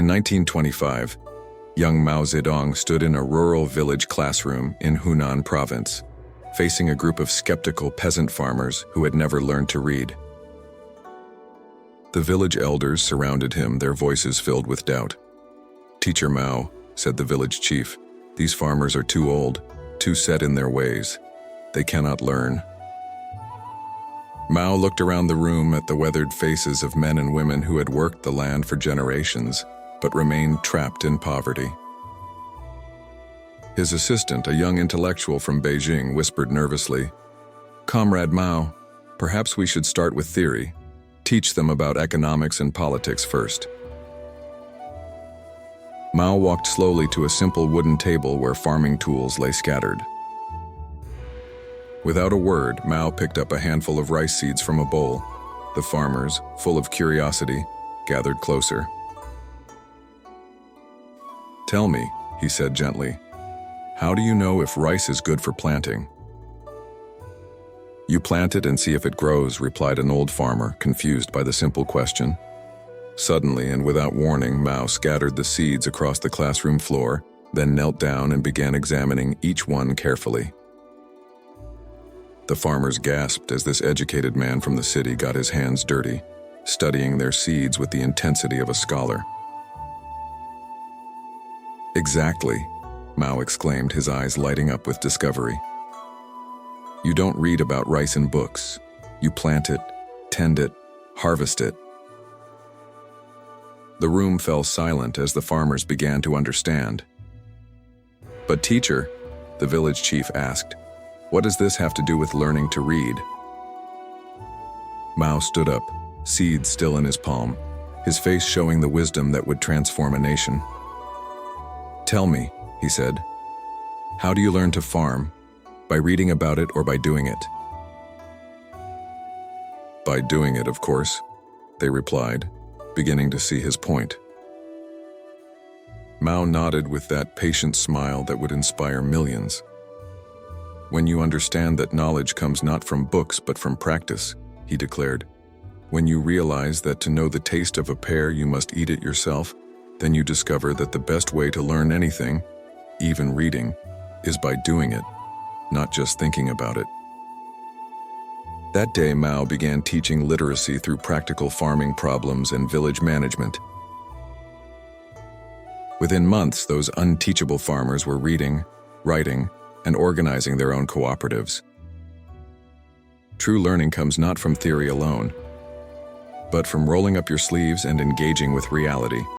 1925, young Mao Zedong stood in a rural village classroom in Hunan province, facing a group of skeptical peasant farmers who had never learned to read. The village elders surrounded him, their voices filled with doubt. "Teacher Mao," said the village chief, "these farmers are too old, too set in their ways. They cannot learn." Mao looked around the room at the weathered faces of men and women who had worked the land for generations, but remained trapped in poverty. His assistant, a young intellectual from Beijing, whispered nervously, "Comrade Mao, perhaps we should start with theory. Teach them about economics and politics first." Mao walked slowly to a simple wooden table where farming tools lay scattered. Without a word, Mao picked up a handful of rice seeds from a bowl. The farmers, full of curiosity, gathered closer. "Tell me," he said gently, "how do you know if rice is good for planting?" "You plant it and see if it grows," replied an old farmer, confused by the simple question. Suddenly and without warning, Mao scattered the seeds across the classroom floor, then knelt down and began examining each one carefully. The farmers gasped as this educated man from the city got his hands dirty, studying their seeds with the intensity of a scholar. "Exactly," Mao exclaimed, his eyes lighting up with discovery. "You don't read about rice in books. You plant it, tend it, harvest it." The room fell silent as the farmers began to understand. "But teacher," the village chief asked, "what does this have to do with learning to read?" Mao stood up, seeds still in his palm, his face showing the wisdom that would transform a nation. "Tell me," he said, "how do you learn to farm? By reading about it or by doing it?" "By doing it, of course," they replied, beginning to see his point. Mao nodded with that patient smile that would inspire millions. "When you understand that knowledge comes not from books but from practice," he declared, "when you realize that to know the taste of a pear you must eat it yourself, then you discover that the best way to learn anything, even reading, is by doing it, not just thinking about it." That day, Mao began teaching literacy through practical farming problems and village management. Within months, those unteachable farmers were reading, writing, and organizing their own cooperatives. True learning comes not from theory alone, but from rolling up your sleeves and engaging with reality.